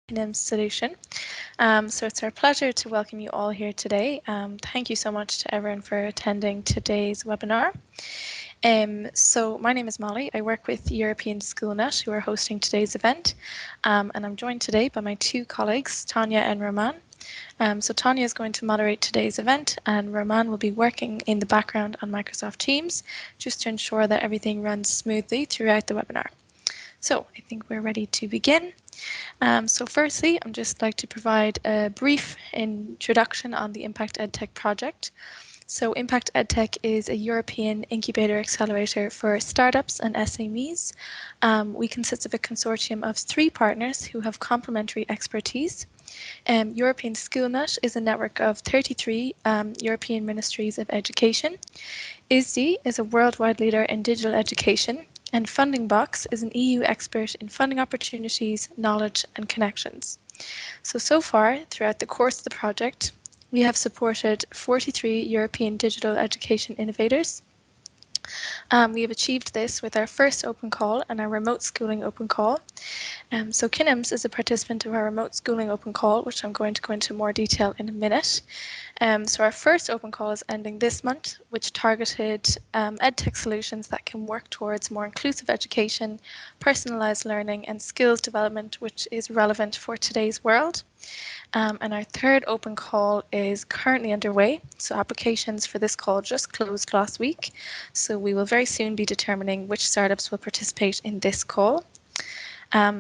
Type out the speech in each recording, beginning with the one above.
Kinems solution. So it's our pleasure to welcome you all here today. Thank you so much to everyone for attending today's webinar. So my name is Molly. I work with European Schoolnet, who are hosting today's event. And I'm joined today by my two colleagues, Tanya and Roman. So Tanya is going to moderate today's event, and Roman will be working in the background on Microsoft Teams just to ensure that everything runs smoothly throughout the webinar. So I think we're ready to begin. So firstly, I'd just like to provide a brief introduction on the Impact EdTech project. So Impact EdTech is a European incubator-accelerator for startups and SMEs. We consist of a consortium of 3 partners who have complementary expertise. European Schoolnet is a network of 33 European ministries of education. ISDE is a worldwide leader in digital education, and Funding Box is an EU expert in funding opportunities, knowledge and connections. So far, throughout the course of the project, we have supported 43 European digital education innovators. We have achieved this with our first open call and our remote schooling open call. So Kinems is a participant of our remote schooling open call, which I'm going to go into more detail in a minute. So our first open call is ending this month, which targeted EdTech solutions that can work towards more inclusive education, personalised learning and skills development, which is relevant for today's world. And our third open call is currently underway. So applications for this call just closed last week. So we will very soon be determining which startups will participate in this call.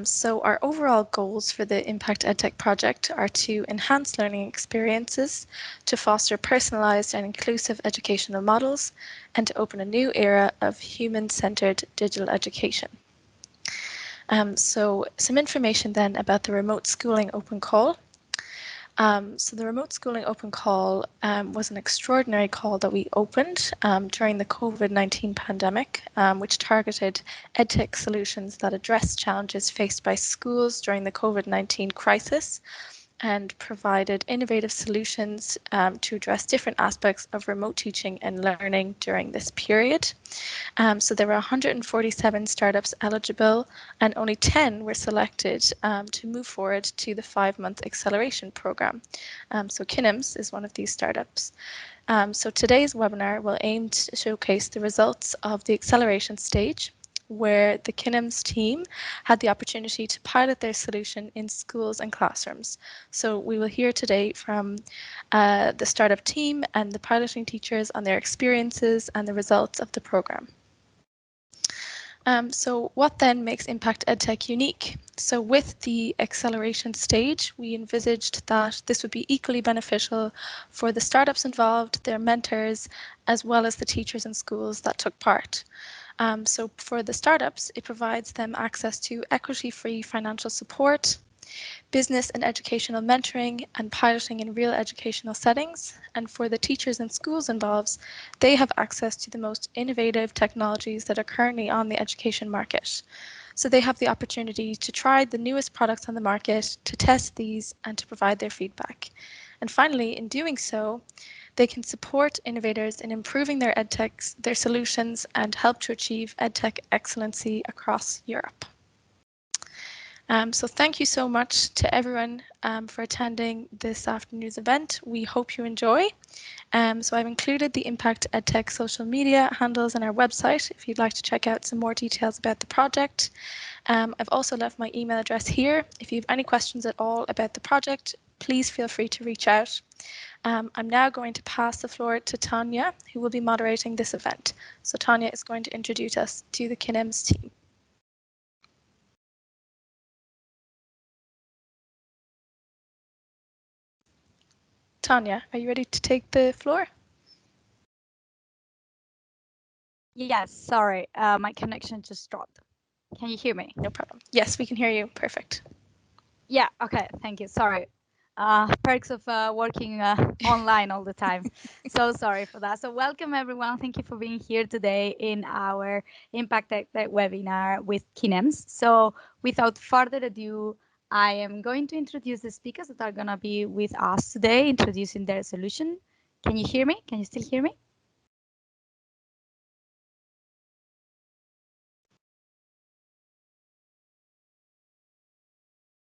So our overall goals for the Impact EdTech project are to enhance learning experiences, to foster personalised and inclusive educational models, and to open a new era of human-centred digital education. So some information then about the remote schooling open call. So the remote schooling open call was an extraordinary call that we opened during the COVID-19 pandemic, which targeted EdTech solutions that address challenges faced by schools during the COVID-19 crisis and provided innovative solutions to address different aspects of remote teaching and learning during this period. So there were 147 startups eligible and only 10 were selected to move forward to the 5-month acceleration program. So Kinems is one of these startups. So today's webinar will aim to showcase the results of the acceleration stage, where the Kinems team had the opportunity to pilot their solution in schools and classrooms. So we will hear today from the startup team and the piloting teachers on their experiences and the results of the program. So what then makes Impact EdTech unique? So with the acceleration stage, we envisaged that this would be equally beneficial for the startups involved, their mentors, as well as the teachers and schools that took part. So for the startups, it provides them access to equity-free financial support, business and educational mentoring and piloting in real educational settings. And for the teachers and schools involved, they have access to the most innovative technologies that are currently on the education market. So they have the opportunity to try the newest products on the market, to test these and to provide their feedback. And finally, in doing so, they can support innovators in improving their EdTechs, their solutions, and help to achieve EdTech excellency across Europe. So thank you so much to everyone for attending this afternoon's event. We hope you enjoy. So I've included the Impact EdTech social media handles on our website if you'd like to check out some more details about the project. I've also left my email address here. If you have any questions at all about the project, please feel free to reach out. I'm now going to pass the floor to Tanya, who will be moderating this event. So Tanya is going to introduce us to the Kinems team. Tanya, are you ready to take the floor? Yes, sorry, my connection just dropped. Can you hear me? No problem. Yes, we can hear you. Perfect. Yeah, okay, thank you. Sorry. Perks of working online all the time. So sorry for that. So welcome everyone. Thank you for being here today in our Impact EdTech webinar with Kinems. So without further ado, I am going to introduce the speakers that are going to be with us today, introducing their solution. Can you hear me? Can you still hear me?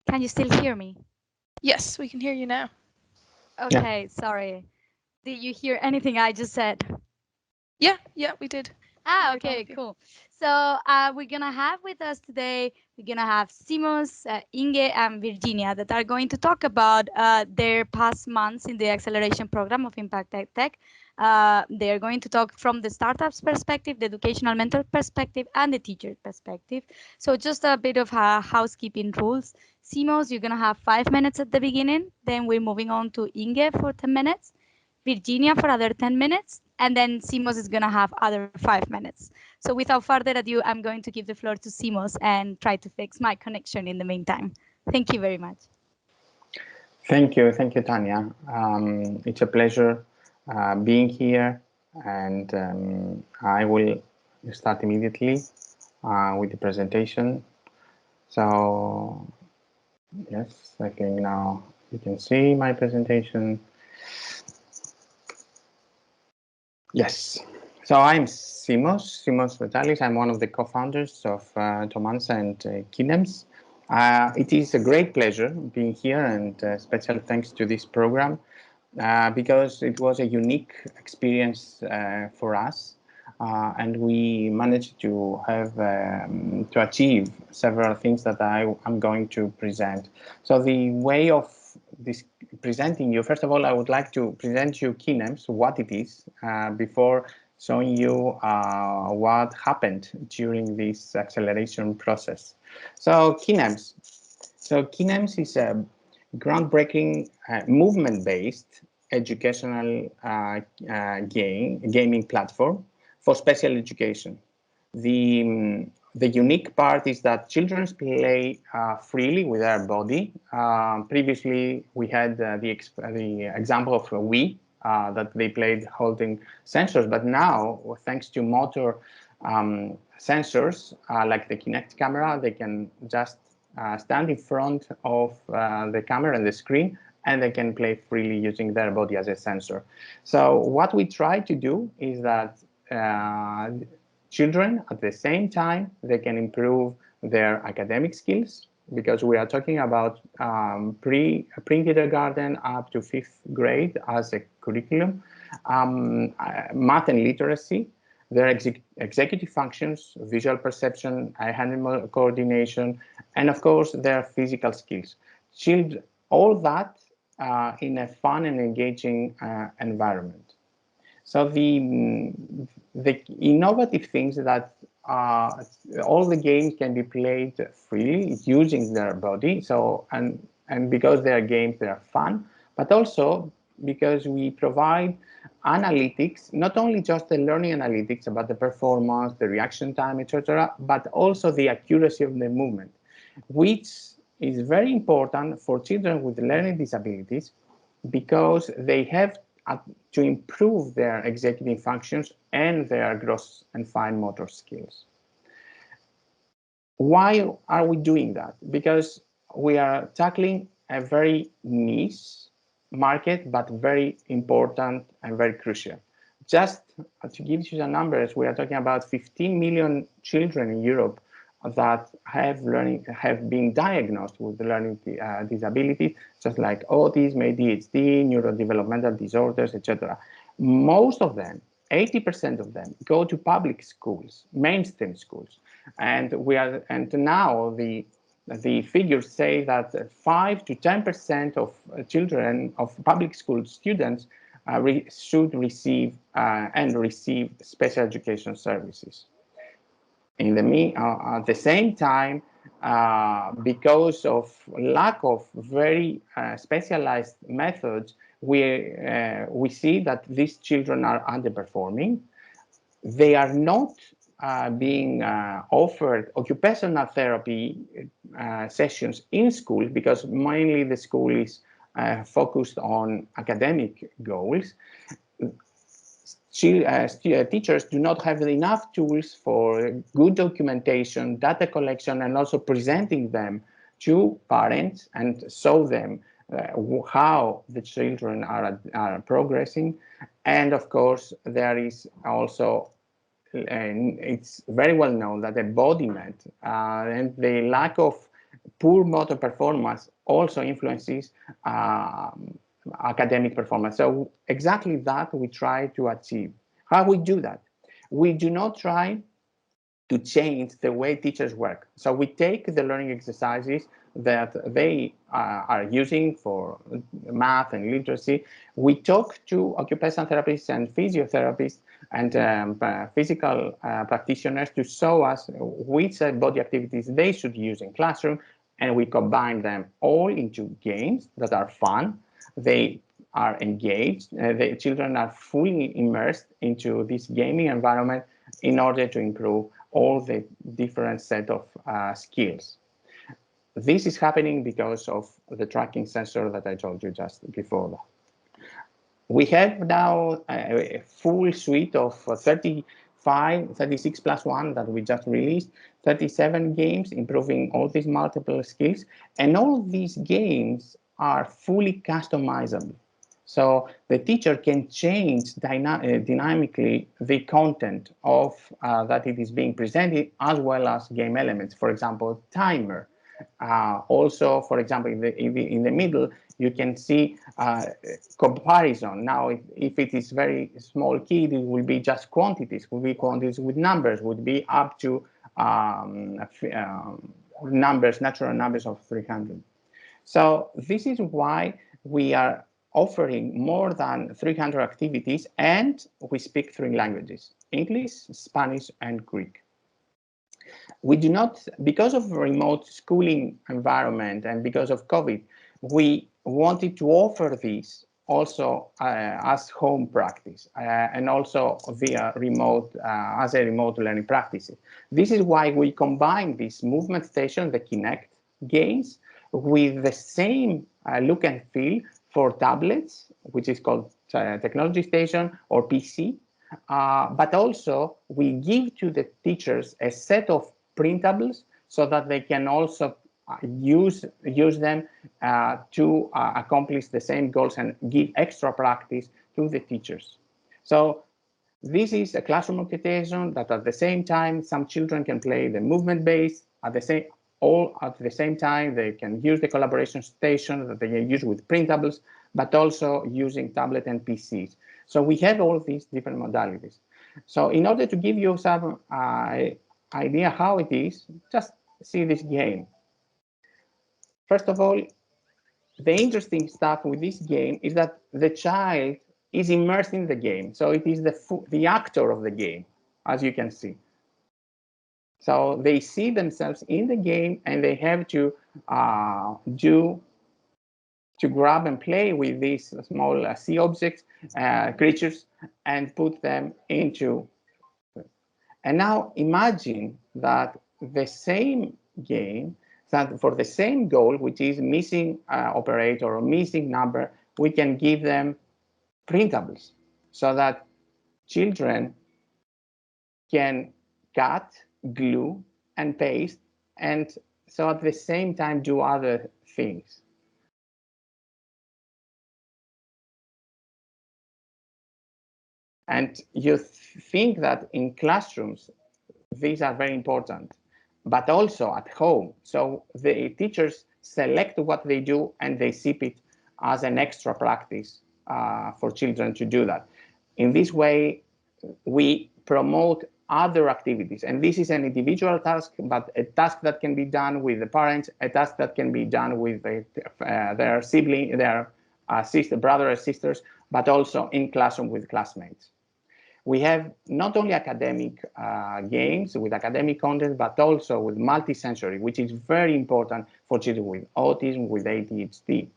Can you still hear me? Yes, we can hear you now. Yeah. Okay, sorry. Did you hear anything I just said? Yeah, we did. We Ah, heard all okay, of you. cool. So we're gonna have with us today, we're gonna have Simos, Inge, and Virginia that are going to talk about their past months in the acceleration program of Impact EdTech. They're going to talk from the startups perspective, the educational mentor perspective, and the teacher perspective. So just a bit of housekeeping rules. Simos, you're gonna have 5 minutes at the beginning. Then we're moving on to Inge for 10 minutes. Virginia for other 10 minutes, and then Simos is going to have other 5 minutes. So without further ado, I'm going to give the floor to Simos and try to fix my connection in the meantime. Thank you very much. Thank you, Tanya. It's a pleasure being here, and I will start immediately with the presentation. So, yes, I think now you can see my presentation. Yes. So I'm Simos Vitalis. I'm one of the co-founders of Tomansa and Kinems. It is a great pleasure being here, and special thanks to this program because it was a unique experience for us, and we managed to have to achieve several things that I'm going to present. So the way of this presenting you, first of all, I would like to present you Kinems, what it is, before showing you what happened during this acceleration process. So Kinems is a groundbreaking movement-based educational gaming platform for special education. The unique part is that children play freely with their body. Previously, we had the example of Wii that they played holding sensors, but now, thanks to motor sensors like the Kinect camera, they can just stand in front of the camera and the screen, and they can play freely using their body as a sensor. So what we try to do is that children at the same time they can improve their academic skills, because we are talking about pre-kindergarten up to 5th grade as a curriculum, math and literacy, their executive functions, visual perception, eye-hand coordination, and of course their physical skills. All that in a fun and engaging environment. So the innovative things that all the games can be played freely using their body. So and because they are games, they are fun, but also because we provide analytics, not only just the learning analytics about the performance, the reaction time, etc., but also the accuracy of the movement, which is very important for children with learning disabilities, because they have to improve their executive functions and their gross and fine motor skills. Why are we doing that? Because we are tackling a very niche market, but very important and very crucial. Just to give you the numbers, we are talking about 15 million children in Europe that have been diagnosed with learning disabilities, just like autism, ADHD, neurodevelopmental disorders, etc. Most of them, 80% of them, go to public schools, mainstream schools, and now the figures say that 5 to 10% of children of public school students should receive and receive special education services. At the same time, because of lack of very specialized methods, we see that these children are underperforming. They are not being offered occupational therapy sessions in school, because mainly the school is focused on academic goals. Teachers do not have enough tools for good documentation, data collection, and also presenting them to parents and show them how the children are progressing. And of course, there is also, and it's very well known that embodiment and the lack of poor motor performance also influences academic performance. So exactly that we try to achieve. How we do that? We do not try to change the way teachers work. So we take the learning exercises that they are using for math and literacy. We talk to occupational therapists and physiotherapists and physical practitioners to show us which body activities they should use in classroom, and we combine them all into games that are fun. They are engaged. The children are fully immersed into this gaming environment in order to improve all the different set of skills. This is happening because of the tracking sensor that I told you just before that. We have now a full suite of 36 plus one that we just released, 37 games improving all these multiple skills, and all these games are fully customizable. So the teacher can change dynamically the content of that it is being presented, as well as game elements. For example, timer. Also, for example, in the middle, you can see comparison. Now, if it is very small kid, it will be just quantities. Will be quantities with numbers. Would be up to numbers, natural numbers of 300. So this is why we are offering more than 300 activities, and we speak three languages: English, Spanish, and Greek. We do not, because of remote schooling environment and because of COVID, we wanted to offer this also as home practice and also via remote, as a remote learning practice. This is why we combine this movement station, the Kinect games, with the same look and feel for tablets, which is called Technology Station or PC. But also we give to the teachers a set of printables so that they can also use them to accomplish the same goals and give extra practice to the teachers. So this is a classroom application that at the same time some children can play the movement base at the same time they can use the collaboration station that they can use with printables, but also using tablet and PCs. So we have all these different modalities. So in order to give you some idea how it is, just see this game. First of all, the interesting stuff with this game is that the child is immersed in the game. So it is the actor of the game, as you can see. So they see themselves in the game and they have to grab and play with these small sea objects, creatures, and put them into. And now imagine that the same game, that for the same goal, which is missing operator or missing number, we can give them printables so that children can cut, glue, and paste, and so at the same time do other things. And you think that in classrooms, these are very important, but also at home. So the teachers select what they do and they sip it as an extra practice for children to do that. In this way, we promote other activities. And this is an individual task, but a task that can be done with the parents, a task that can be done with their sibling, their brother or sisters, but also in classroom with classmates. We have not only academic games with academic content, but also with multisensory, which is very important for children with autism, with ADHD.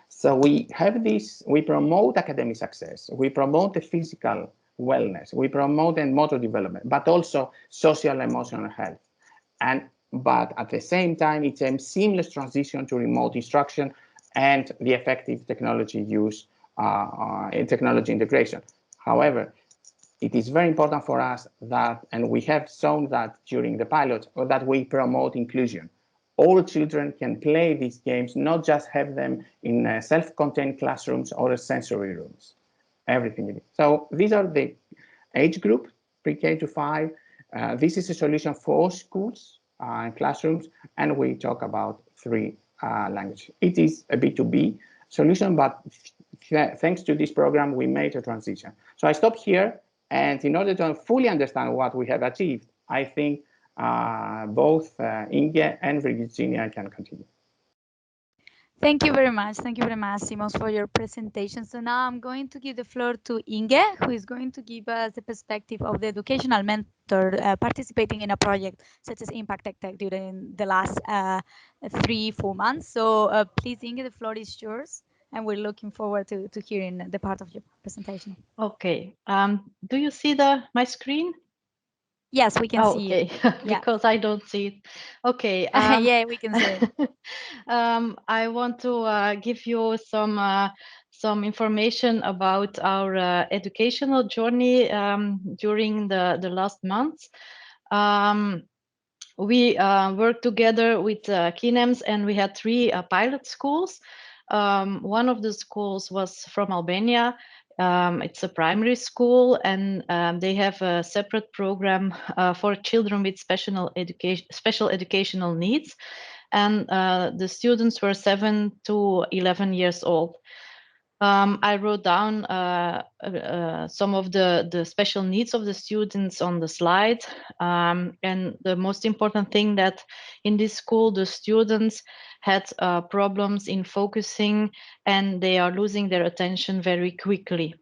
So we have this, we promote academic success, we promote the physical wellness, we promote the motor development, but also social and emotional health. But at the same time, it's a seamless transition to remote instruction and the effective technology use, technology integration. However, it is very important for us that, and we have shown that during the pilot, that we promote inclusion. All children can play these games, not just have them in self-contained classrooms or sensory rooms. Everything. So these are the age group, pre-K to 5. This is a solution for schools classrooms, and we talk about three languages. It is a B2B solution, but thanks to this program, we made a transition. So I stop here, and in order to fully understand what we have achieved, I think both Inge and Virginia can continue. Thank you very much. Thank you very much, Simos, for your presentation. So now I'm going to give the floor to Inge, who is going to give us the perspective of the educational mentor participating in a project such as Impact EdTech during the last 3-4 months. So please, Inge, the floor is yours, and we're looking forward to hearing the part of your presentation. Okay. Do you see my screen? Yes, we can Oh, see okay. it. Yeah. Because I don't see it. Okay. Yeah, we can see it. I want to give you some information about our educational journey during the last months. We worked together with Kinems, and we had 3 pilot schools. One of the schools was from Albania. It's a primary school, and they have a separate program for children with special educational needs. And the students were 7 to 11 years old. I wrote down some of the special needs of the students on the slide. And the most important thing that in this school, the students had problems in focusing, and they are losing their attention very quickly.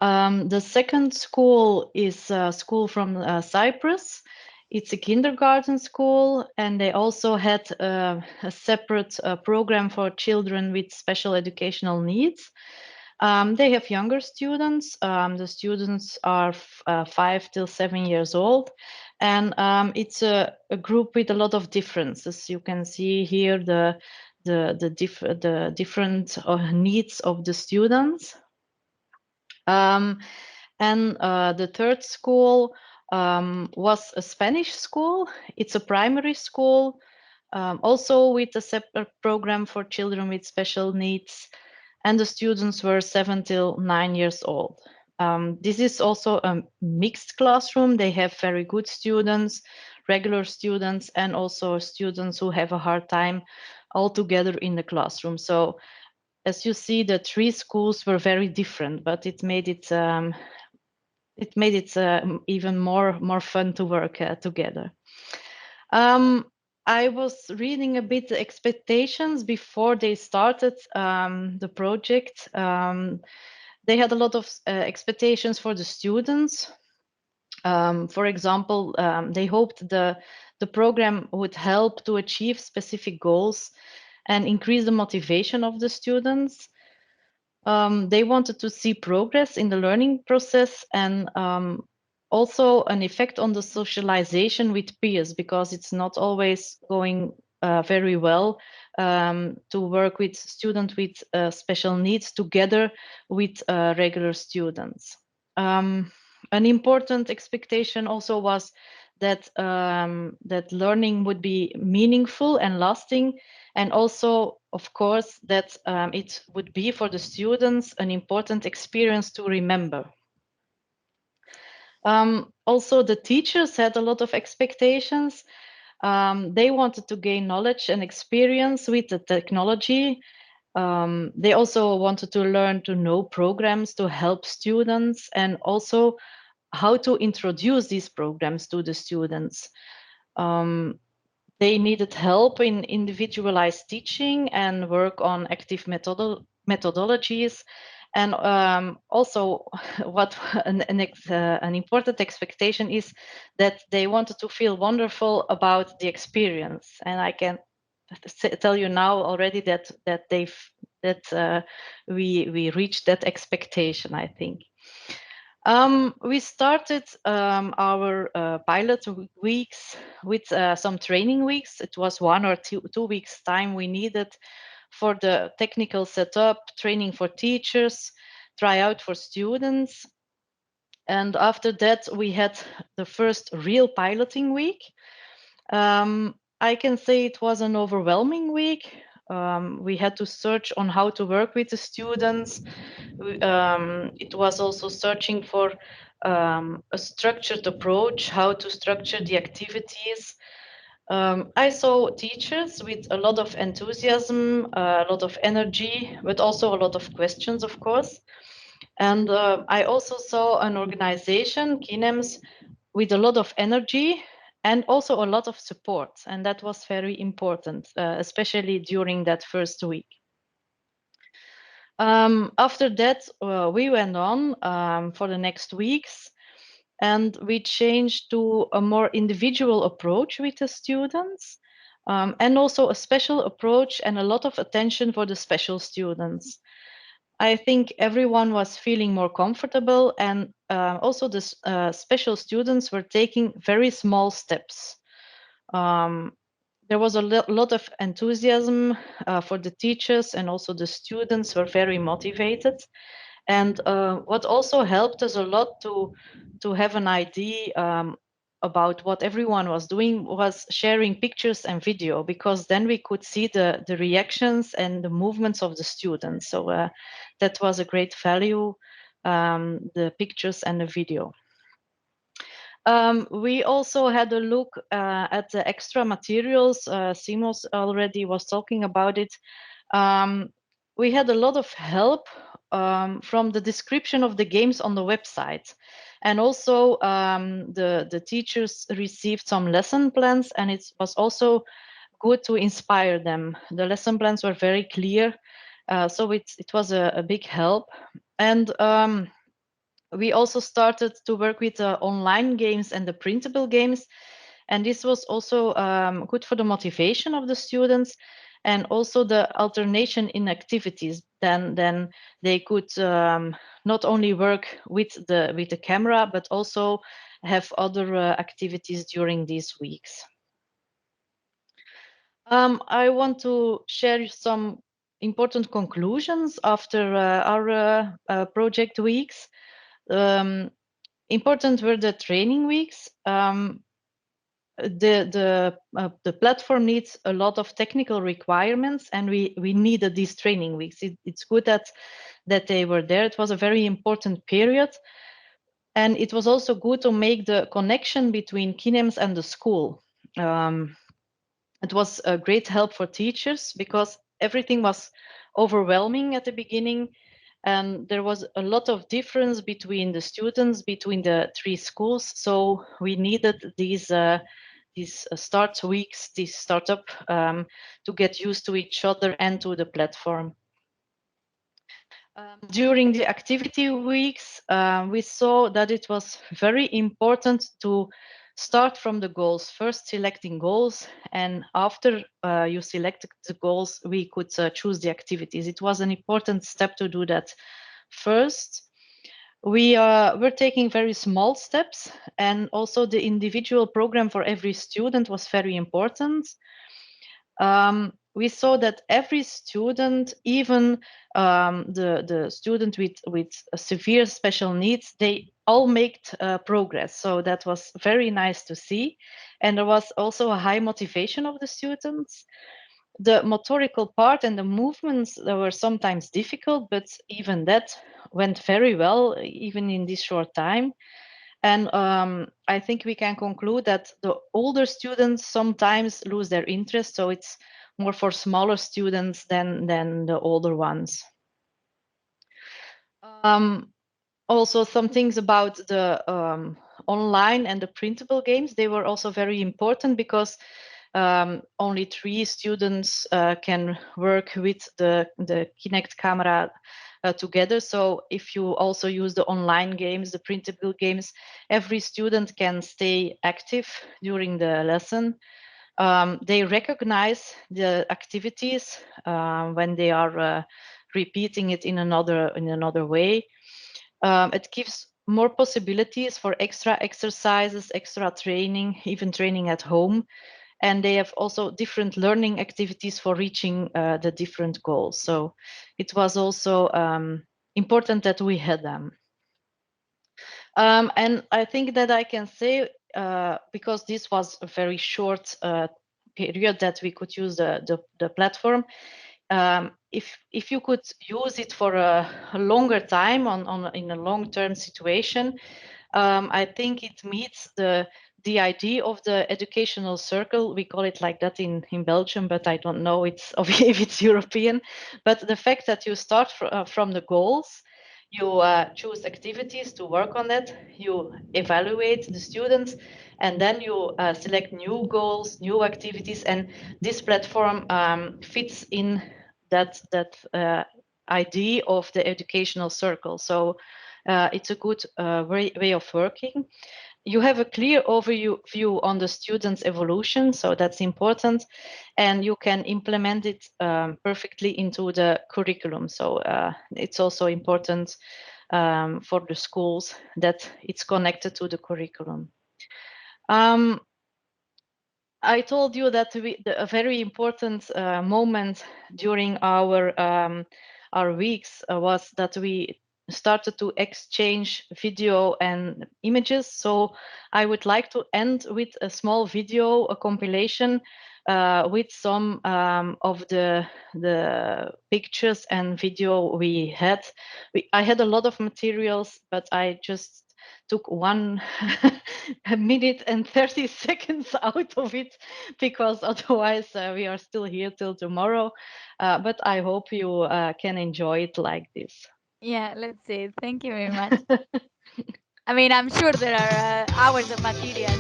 The second school is a school from Cyprus. It's a kindergarten school, and they also had a separate program for children with special educational needs. They have younger students. The students are 5 till 7 years old, and it's a group with a lot of differences. You can see here the different needs of the students. And the third school was a Spanish school. It's a primary school, also with a separate program for children with special needs. And the students were 7 till 9 years old. This is also a mixed classroom. They have very good students, regular students, and also students who have a hard time all together in the classroom. So as you see, the 3 schools were very different, but it made it even more fun to work together. I was reading a bit the expectations before they started the project. They had a lot of expectations for the students. For example, they hoped the program would help to achieve specific goals and increase the motivation of the students. They wanted to see progress in the learning process, and also an effect on the socialization with peers, because it's not always going very well to work with students with special needs together with regular students. An important expectation also was that that learning would be meaningful and lasting, and also, of course, that it would be for the students an important experience to remember. Also, the teachers had a lot of expectations. They wanted to gain knowledge and experience with the technology. They also wanted to learn to know programs to help students, and also how to introduce these programs to the students. They needed help in individualized teaching and work on active methodologies. And also, what an important expectation is that they wanted to feel wonderful about the experience. And I can tell you now already that we reached that expectation, I think. We started our pilot weeks with some training weeks. It was 1 or 2 weeks time we needed for the technical setup, training for teachers, tryout for students. And after that, we had the first real piloting week. I can say it was an overwhelming week. We had to search on how to work with the students. It was also searching for a structured approach, how to structure the activities. I saw teachers with a lot of enthusiasm, a lot of energy, but also a lot of questions, of course. And I also saw an organization, Kinems, with a lot of energy and also a lot of support. And that was very important, especially during that first week. After that, we went on for the next weeks, and we changed to a more individual approach with the students, and also a special approach and a lot of attention for the special students. I think everyone was feeling more comfortable, and also the special students were taking very small steps. There was a lot of enthusiasm for the teachers, and also the students were very motivated. And what also helped us a lot to have an idea about what everyone was doing was sharing pictures and video, because then we could see the reactions and the movements of the students. So that was a great value, the pictures and the video. We also had a look at the extra materials. Simos already was talking about it. We had a lot of help from the description of the games on the website. And also the teachers received some lesson plans, and it was also good to inspire them. The lesson plans were very clear, so it was a big help. And we also started to work with online games and the printable games. And this was also good for the motivation of the students, and also the alternation in activities. Then they could not only work with the camera, but also have other activities during these weeks. I want to share some important conclusions after our project weeks. Important were the training weeks. The platform needs a lot of technical requirements, and we needed these training weeks. It's good that they were there. It was a very important period, and it was also good to make the connection between Kinems and the school. It was a great help for teachers, because everything was overwhelming at the beginning, and there was a lot of difference between the students, between the three schools. So we needed these start weeks, these startup, to get used to each other and to the platform. During the activity weeks, we saw that it was very important to start from the goals, first selecting goals, and after you selected the goals, we could choose the activities. It was an important step to do that first. We were taking very small steps, and also the individual program for every student was very important. We saw that every student, even the student with severe special needs, they all made progress. So that was very nice to see. And there was also a high motivation of the students. The motorical part and the movements, they were sometimes difficult, but even that went very well, even in this short time. And I think we can conclude that the older students sometimes lose their interest, so it's more for smaller students than the older ones. Also, some things about the online and the printable games, they were also very important, because only 3 students can work with the Kinect camera together. So if you also use the online games, the printable games, every student can stay active during the lesson. They recognize the activities when they are repeating it in another way. It gives more possibilities for extra exercises, extra training, even training at home. And they have also different learning activities for reaching the different goals. So it was also important that we had them. And I think that I can say, because this was a very short period that we could use the platform, if you could use it for a longer time in a long-term situation, I think it meets the idea of the educational circle. We call it like that in Belgium, but I don't know if it's European. But the fact that you start from the goals, you choose activities to work on that, you evaluate the students, and then you select new goals, new activities, and this platform fits in that idea of the educational circle. So it's a good way of working. You have a clear overview on the students' evolution, so that's important, and you can implement it perfectly into the curriculum. So it's also important for the schools that it's connected to the curriculum. I told you that a very important moment during our weeks was that we started to exchange video and images. So I would like to end with a small video, a compilation with some of the pictures and video we had. I had a lot of materials, but I just took one a minute and 30 seconds out of it, because otherwise we are still here till tomorrow. But I hope you can enjoy it like this. Yeah, let's see. Thank you very much. I mean, I'm sure there are hours of material.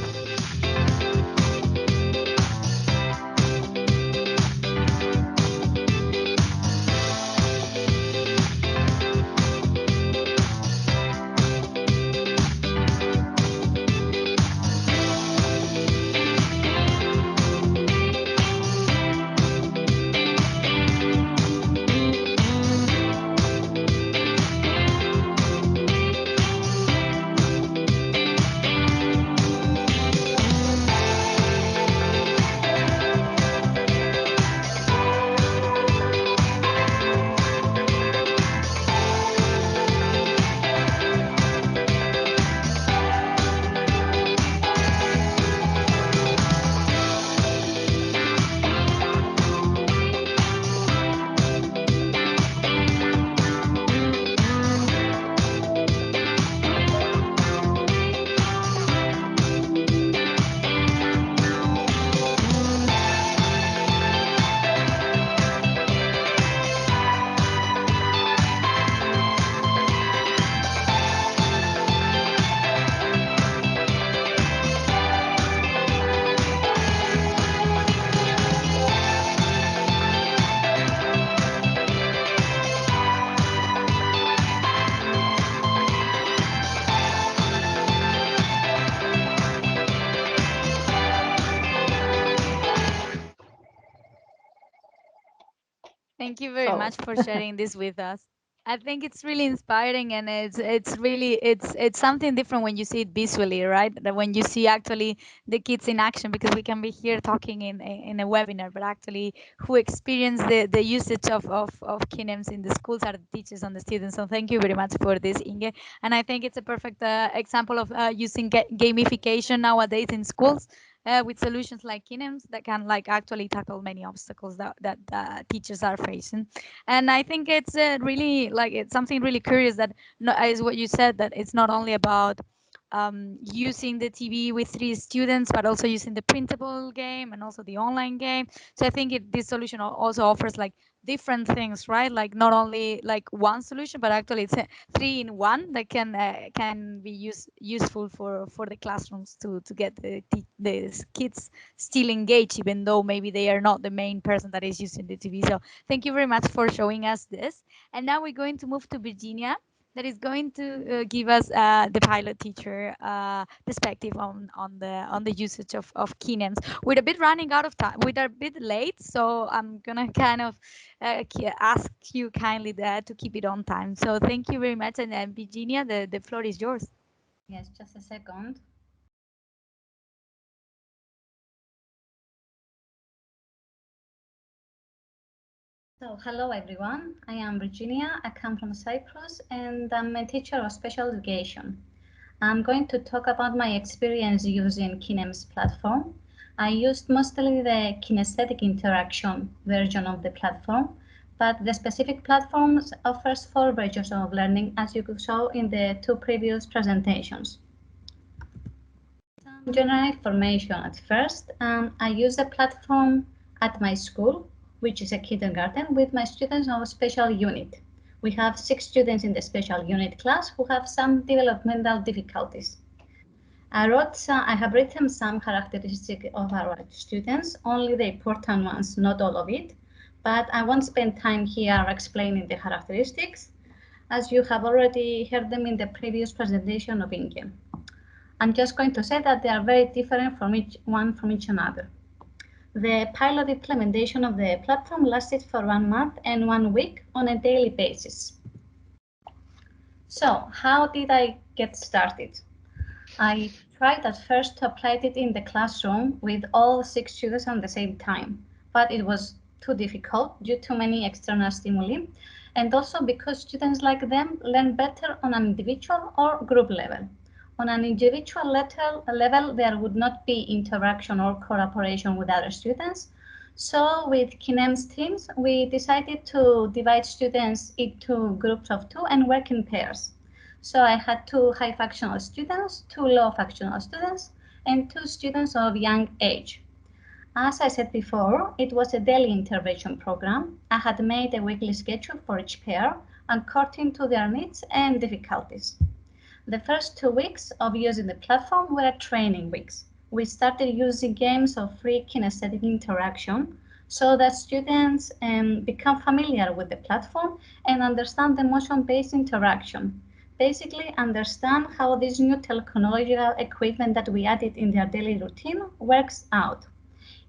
Thank you very Oh. much for sharing this with us. I think it's really inspiring, and it's really it's something different when you see it visually, right? That when you see actually the kids in action, because we can be here talking in a webinar, but actually who experience the usage of Kinems in the schools are the teachers and the students. So thank you very much for this, Inge. And I think it's a perfect example of using gamification nowadays in schools. With solutions like Kinems that can like actually tackle many obstacles that teachers are facing. And I think it's really like it's something really curious that is what you said, that it's not only about using the TV with 3 students, but also using the printable game and also the online game. So I think this solution also offers like different things, right? Like not only like one solution, but actually it's a 3 in 1 that can be useful for the classrooms to get the kids still engaged, even though maybe they are not the main person that is using the TV. So thank you very much for showing us this. And now we're going to move to Virginia, that is going to give us the pilot teacher perspective on the usage of Kinems. We're a bit running out of time. We're a bit late, so I'm gonna kind of ask you kindly to keep it on time. So thank you very much, and Virginia, the floor is yours. Yes, just a second. So, hello everyone. I am Virginia. I come from Cyprus and I'm a teacher of special education. I'm going to talk about my experience using Kinems platform. I used mostly the kinesthetic interaction version of the platform, but the specific platform offers 4 versions of learning, as you saw in the 2 previous presentations. General information at first. I use the platform at my school, which is a kindergarten, with my students of special unit. We have 6 students in the special unit class who have some developmental difficulties. I have written some characteristics of our students, only the important ones, not all of it, but I won't spend time here explaining the characteristics, as you have already heard them in the previous presentation of Inge. I'm just going to say that they are very different from each another. The pilot implementation of the platform lasted for 1 month and 1 week on a daily basis. So, how did I get started? I tried at first to apply it in the classroom with all 6 students at the same time, but it was too difficult due to many external stimuli, and also because students like them learn better on an individual or group level. On an individual level, there would not be interaction or cooperation with other students. So with Kinems teams, we decided to divide students into groups of 2 and work in pairs. So I had 2 high functional students, 2 low functional students, and 2 students of young age. As I said before, it was a daily intervention program. I had made a weekly schedule for each pair according to their needs and difficulties. The first 2 weeks of using the platform were training weeks. We started using games of free kinesthetic interaction so that students become familiar with the platform and understand the motion-based interaction. Basically, understand how this new technological equipment that we added in their daily routine works out.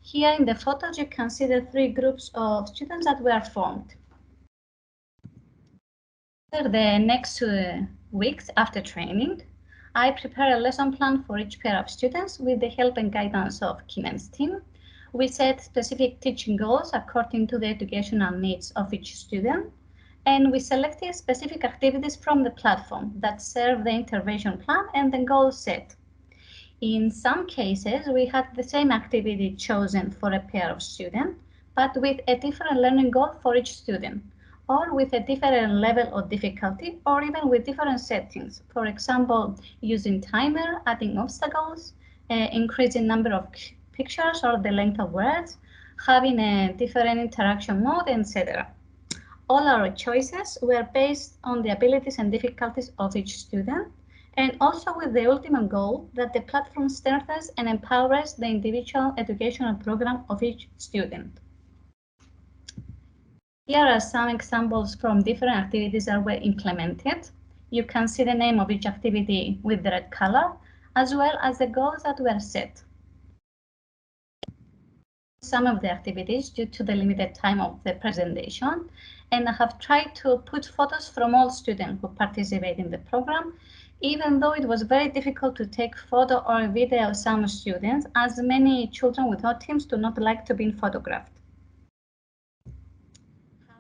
Here in the photos, you can see the 3 groups of students that were formed. After the next weeks after training, I prepare a lesson plan for each pair of students with the help and guidance of Kinems team. We set specific teaching goals according to the educational needs of each student, and we selected specific activities from the platform that serve the intervention plan and the goals set. In some cases, we had the same activity chosen for a pair of students, but with a different learning goal for each student, or with a different level of difficulty, or even with different settings. For example, using timer, adding obstacles, increasing number of pictures or the length of words, having a different interaction mode, etc. All our choices were based on the abilities and difficulties of each student, and also with the ultimate goal that the platform strengthens and empowers the individual educational program of each student. Here are some examples from different activities that were implemented. You can see the name of each activity with the red color, as well as the goals that were set. Some of the activities due to the limited time of the presentation, and I have tried to put photos from all students who participate in the program, even though it was very difficult to take photo or video of some students, as many children with autism do not like to be photographed.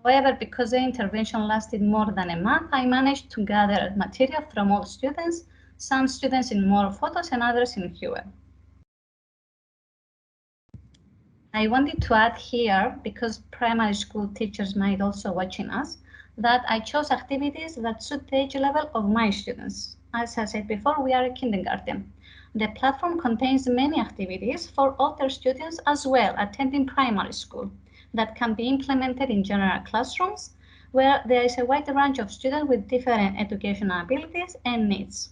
However, because the intervention lasted more than a month, I managed to gather material from all students, some students in more photos and others in fewer. I wanted to add here, because primary school teachers might also watching us, that I chose activities that suit the age level of my students. As I said before, we are a kindergarten. The platform contains many activities for older students as well attending primary school that can be implemented in general classrooms where there is a wide range of students with different educational abilities and needs.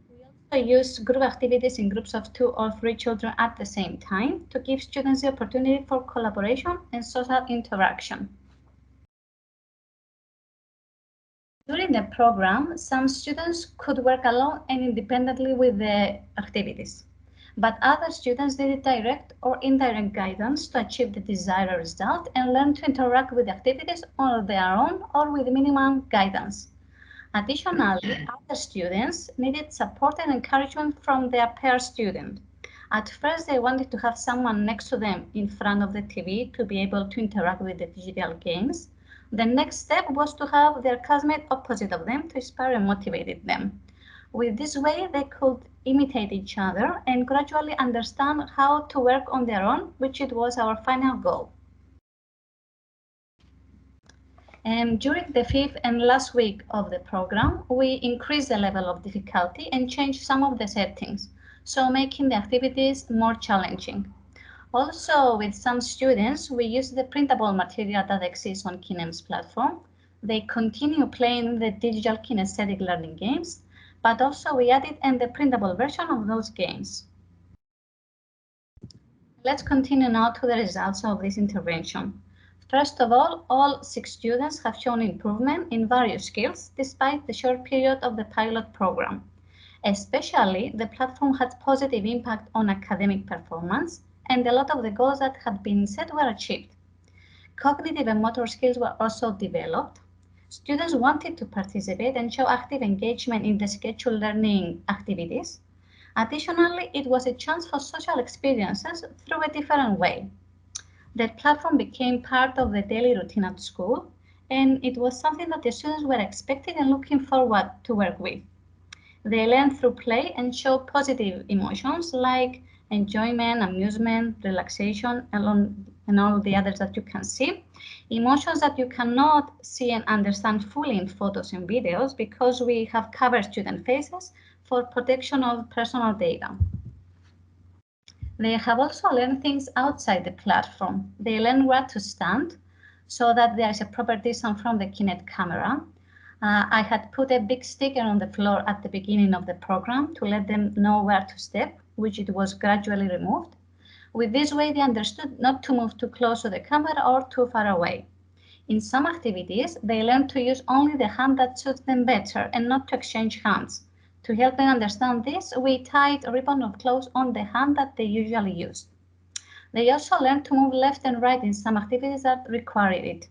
We also use group activities in groups of 2 or 3 children at the same time to give students the opportunity for collaboration and social interaction. During the program, some students could work alone and independently with the activities, but other students needed direct or indirect guidance to achieve the desired result and learn to interact with the activities on their own or with minimum guidance. Additionally, other students needed support and encouragement from their peer student. At first, they wanted to have someone next to them in front of the TV to be able to interact with the digital games. The next step was to have their classmate opposite of them to inspire and motivate them. With this way, they could imitate each other and gradually understand how to work on their own, which it was our final goal. During the 5th and last week of the program, we increased the level of difficulty and changed some of the settings. so making the activities more challenging. Also, with some students, we use the printable material that exists on Kinems platform. They continue playing the digital kinesthetic learning games, but also we added in the printable version of those games. Let's continue now to the results of this intervention. First of all 6 students have shown improvement in various skills despite the short period of the pilot program. Especially, the platform had positive impact on academic performance, and a lot of the goals that had been set were achieved. Cognitive and motor skills were also developed. Students wanted to participate and show active engagement in the scheduled learning activities. Additionally, it was a chance for social experiences through a different way. The platform became part of the daily routine at school, and it was something that the students were expecting and looking forward to work with. They learn through play and show positive emotions like enjoyment, amusement, relaxation, and all the others that you can see. Emotions that you cannot see and understand fully in photos and videos because we have covered student faces for protection of personal data. They have also learned things outside the platform. They learn where to stand so that there is a proper distance from the Kinect camera. I had put a big sticker on the floor at the beginning of the program to let them know where to step, which it was gradually removed. With this way, they understood not to move too close to the camera or too far away. In some activities, they learn to use only the hand that suits them better and not to exchange hands. To help them understand this, we tied a ribbon of clothes on the hand that they usually use. They also learn to move left and right in some activities that required it.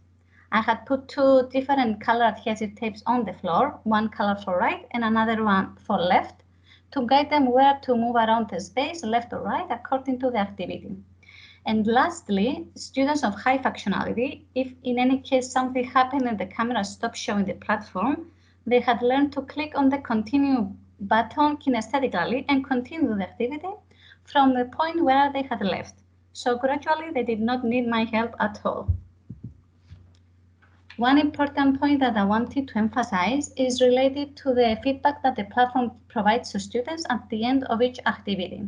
I had put 2 different color adhesive tapes on the floor, one color for right and another one for left, to guide them where to move around the space, left or right, according to the activity. And lastly, students of high functionality, if in any case something happened and the camera stopped showing the platform, they had learned to click on the continue button kinesthetically and continue the activity from the point where they had left. So gradually they did not need my help at all. One important point that I wanted to emphasize is related to the feedback that the platform provides to students at the end of each activity.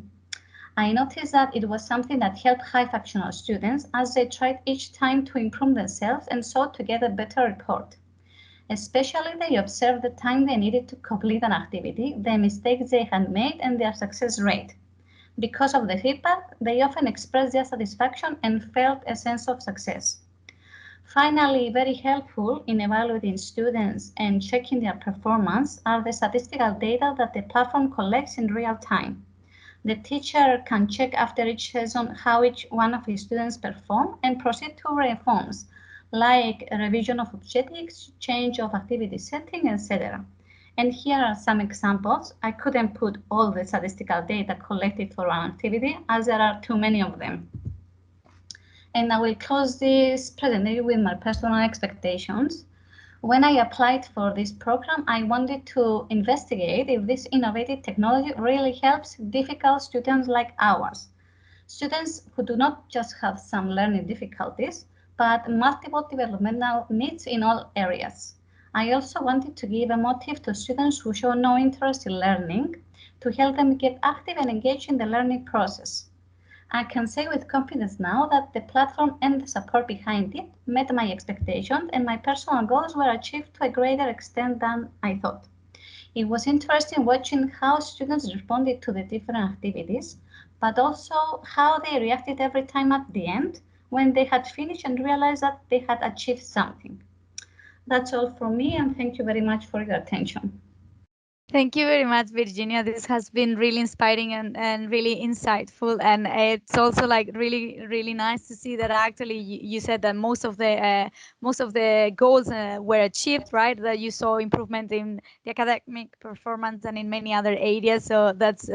I noticed that it was something that helped high functional students as they tried each time to improve themselves and sought to get a better report. Especially they observed the time they needed to complete an activity, the mistakes they had made, and their success rate. Because of the feedback, they often expressed their satisfaction and felt a sense of success. Finally, very helpful in evaluating students and checking their performance are the statistical data that the platform collects in real time. The teacher can check after each session how each one of his students perform and proceed to reforms, like a revision of objectives, change of activity setting, etc. And here are some examples. I couldn't put all the statistical data collected for one activity as there are too many of them. And I will close this presentation with my personal expectations. When I applied for this program, I wanted to investigate if this innovative technology really helps difficult students like ours. Students who do not just have some learning difficulties, but multiple developmental needs in all areas. I also wanted to give a motive to students who show no interest in learning to help them get active and engaged in the learning process. I can say with confidence now that the platform and the support behind it met my expectations and my personal goals were achieved to a greater extent than I thought. It was interesting watching how students responded to the different activities, but also how they reacted every time at the end when they had finished and realized that they had achieved something. That's all from me, and thank you very much for your attention. Thank you very much, Virginia. This has been really inspiring and really insightful. And it's also like really, really nice to see that actually you said that most of the goals were achieved, right? That you saw improvement in the academic performance and in many other areas. So that's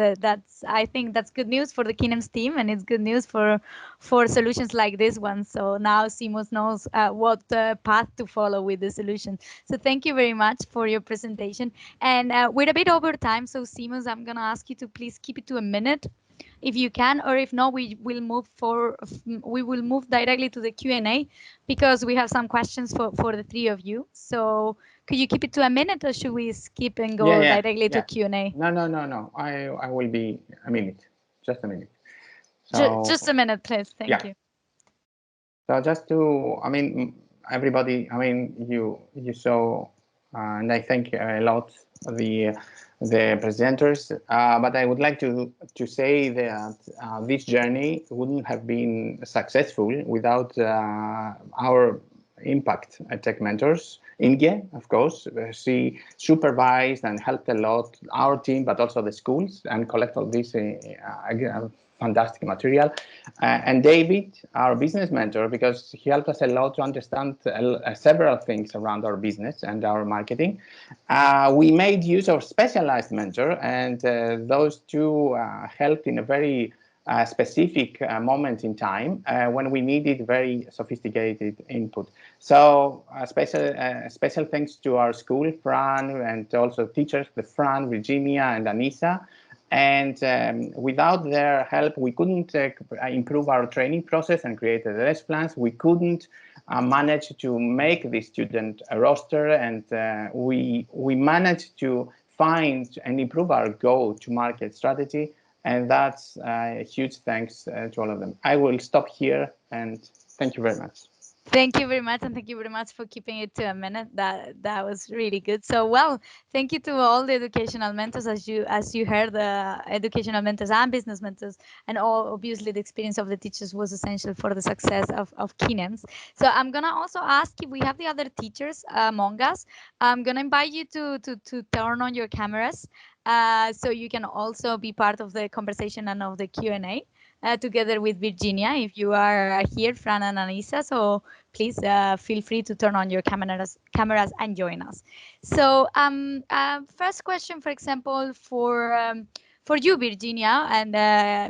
I think that's good news for the Kinems team, and it's good news for solutions like this one. So now CMOS knows what path to follow with the solution. So thank you very much for your presentation. And we're a bit over time, so Seamus, I'm going to ask you to please keep it to a minute if you can, or if not, we will move directly to the Q&A, because we have some questions for the three of you. So could you keep it to a minute, or should we skip and go directly to Q&A? No. I will be a minute, just a minute. So, just a minute, please. Thank you. So just to, everybody, you saw, and I thank a lot the presenters, but I would like to say that this journey wouldn't have been successful without our impact tech mentors. Inge, of course, she supervised and helped a lot our team, but also the schools, and collect all this fantastic material. And David, our business mentor, because he helped us a lot to understand several things around our business and our marketing. We made use of specialized mentor, and those two helped in a very specific moment in time when we needed very sophisticated input. So special thanks to our school, Fran, and also teachers, the Fran, Virginia, and Anissa. And without their help, we couldn't improve our training process and create the lesson plans. We couldn't manage to make the student roster, and we managed to find and improve our go-to-market strategy. And that's a huge thanks to all of them. I will stop here, and thank you very much. Thank you very much, and thank you very much for keeping it to a minute. That was really good. So, well, thank you to all the educational mentors, as you heard, the educational mentors and business mentors, and all, obviously the experience of the teachers was essential for the success of Kinems. So I'm gonna also ask if we have the other teachers among us. I'm gonna invite you to turn on your cameras, so you can also be part of the conversation and of the Q&A. Together with Virginia, if you are here, Fran and Anissa. So please feel free to turn on your cameras and join us. So first question, for example, for you, Virginia, and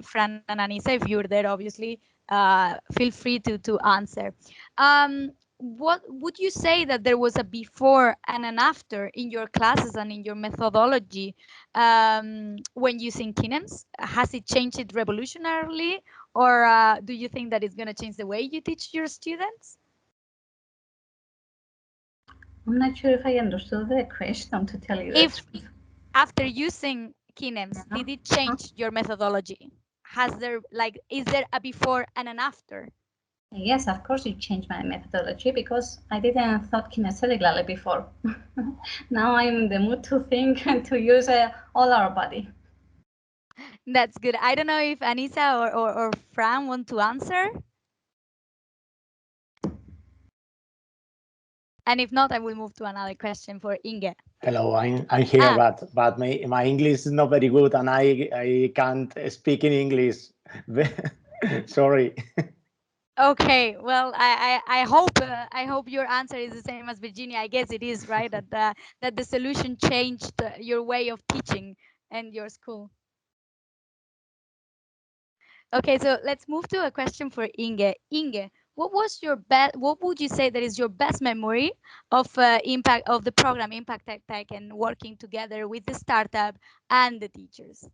Fran and Anissa, if you're there, obviously, feel free to answer. What would you say that there was a before and an after in your classes and in your methodology when using Kinems? Has it changed it revolutionarily, or do you think that it's going to change the way you teach your students? I'm not sure if I understood the question, to tell you if after using Kinems, did it change your methodology? Is there a before and an after? Yes, of course it changed my methodology, because I didn't thought kinesthetically before. Now I'm in the mood to think and to use all our body. That's good. I don't know if Anissa or Fran want to answer. And if not, I will move to another question for Inge. Hello, I'm here, but my English is not very good, and I can't speak in English. Sorry. Okay, well, I hope your answer is the same as Virginia. I guess it is, right? That the solution changed your way of teaching and your school. Okay, so let's move to a question for Inge. Inge, what would you say that is your best memory of impact of the program Impact Tech and working together with the startup and the teachers?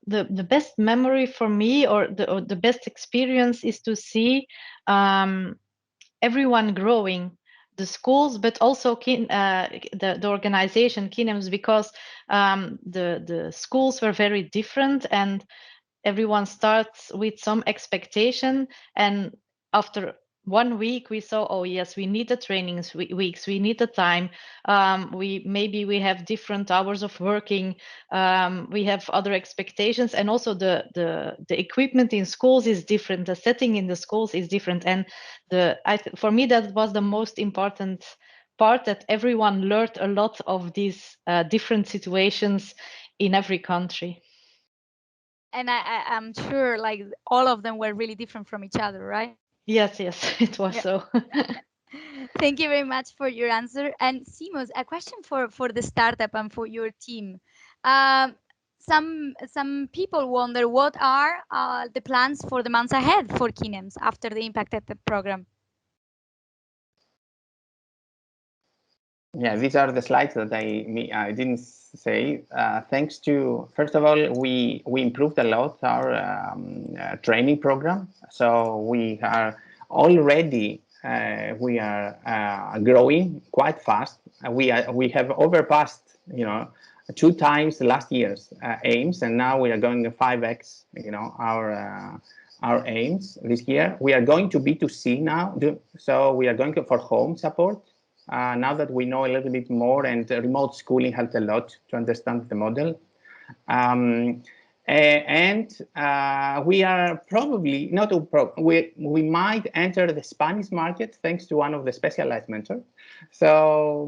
The best memory for me, or the best experience, is to see everyone growing, the schools, but also the organization Kinems, because the schools were very different, and everyone starts with some expectation, and after 1 week we saw, oh yes, we need the trainings weeks, we need the time, we have different hours of working, we have other expectations, and also the equipment in schools is different, the setting in the schools is different, and for me that was the most important part, that everyone learned a lot of these different situations in every country. And I'm sure like all of them were really different from each other, right? Yes, it was so. Thank you very much for your answer. And Simos, a question for the startup and for your team. Some people wonder, what are the plans for the months ahead for Kinems after the Impact EdTech program? Yeah, these are the slides that I didn't say. Thanks to, first of all, we improved a lot our training program. So we are already growing quite fast. We have overpassed, 2 times last year's aims, and now we are going to 5x, our aims this year. We are going to B2C now, so we are going for home support. Now that we know a little bit more, and remote schooling helped a lot to understand the model. We are probably not, we might enter the Spanish market thanks to one of the specialized mentors. So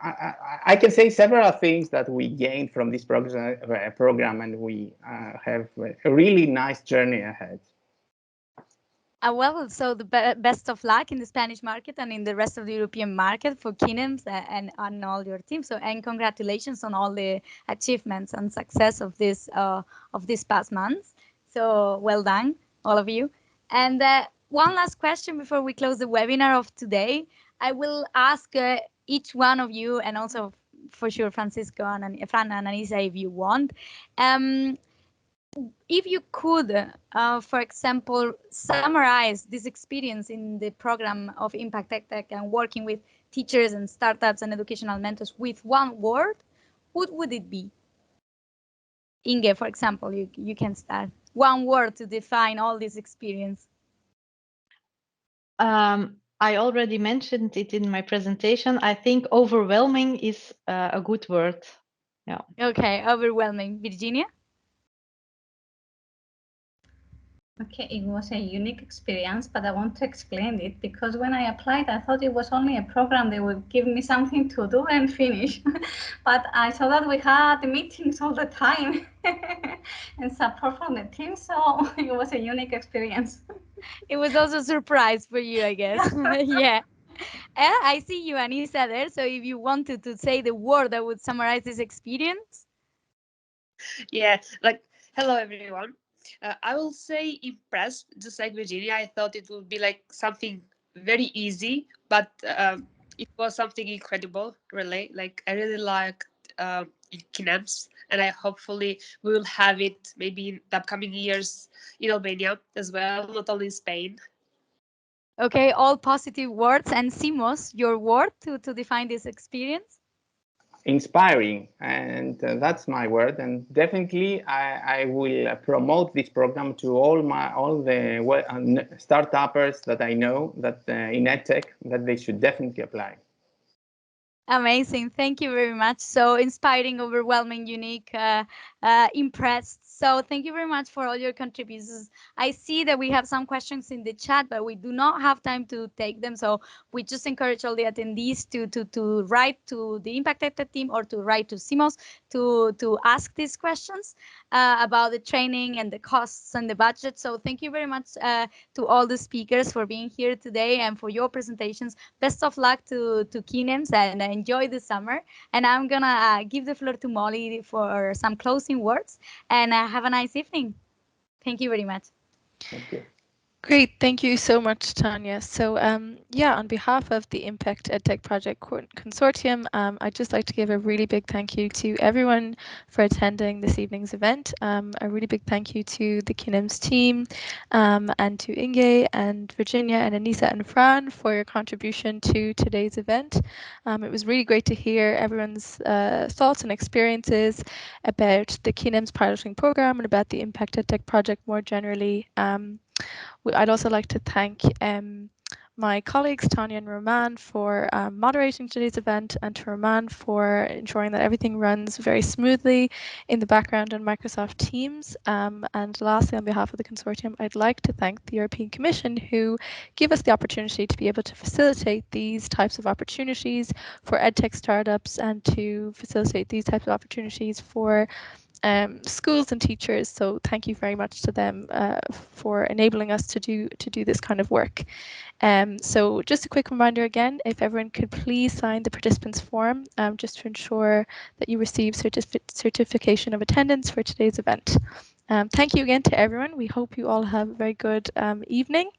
I can say several things that we gained from this program, and we have a really nice journey ahead. Well, so the best of luck in the Spanish market and in the rest of the European market for Kinems and all your team. So, and congratulations on all the achievements and success of this past months. So well done, all of you. And one last question before we close the webinar of today. I will ask each one of you, and also for sure Francisco and Fran and Anisa, if you want. If you could, for example, summarize this experience in the program of Impact EdTech and working with teachers and startups and educational mentors with one word, what would it be? Inge, for example, you can start. One word to define all this experience. I already mentioned it in my presentation. I think overwhelming is a good word. Yeah. Okay, overwhelming. Virginia? Okay, it was a unique experience, but I want to explain it because when I applied, I thought it was only a program. They would give me something to do and finish. But I saw that we had meetings all the time and support from the team, so it was a unique experience. It was also a surprise for you, I guess. Yeah. I see you, Anissa, there. So if you wanted to say the word that would summarize this experience. Yeah, like, hello everyone. I will say impressed, just like Virginia. I thought it would be like something very easy, but it was something incredible, really. Like, I really liked Kinems, and I hopefully we will have it maybe in the upcoming years in Albania as well, not only in Spain. Okay, all positive words. And Simos, your word to define this experience? Inspiring, and that's my word. And definitely I will promote this program to all the startuppers that I know that in EdTech, that they should definitely apply. Amazing. Thank you very much. So inspiring, overwhelming, unique, impressed. So thank you very much for all your contributions. I see that we have some questions in the chat, but we do not have time to take them. So we just encourage all the attendees to write to the Impact EdTech team or to write to Simos to ask these questions about the training and the costs and the budget. So thank you very much to all the speakers for being here today and for your presentations. Best of luck to Kinems, and enjoy the summer. And I'm gonna give the floor to Molly for some closing words, and have a nice evening. Thank you very much. Thank you. Great, thank you so much, Tanya. So yeah, on behalf of the Impact EdTech Project Consortium, I'd just like to give a really big thank you to everyone for attending this evening's event. A really big thank you to the Kinems team and to Inge and Virginia and Anissa and Fran for your contribution to today's event. It was really great to hear everyone's thoughts and experiences about the Kinems piloting program and about the Impact EdTech project more generally. I'd also like to thank my colleagues, Tanya and Roman, for moderating today's event, and to Roman for ensuring that everything runs very smoothly in the background on Microsoft Teams. And lastly, on behalf of the consortium, I'd like to thank the European Commission, who give us the opportunity to be able to facilitate these types of opportunities for EdTech startups and to facilitate these types of opportunities for schools and teachers. So thank you very much to them for enabling us to do this kind of work. So just a quick reminder again, if everyone could please sign the participants form just to ensure that you receive certification of attendance for today's event. Thank you again to everyone. We hope you all have a very good evening.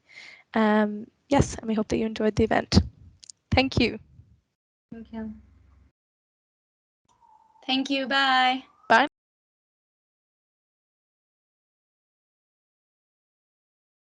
Yes, and we hope that you enjoyed the event. Thank you. Thank you. Thank you. Bye.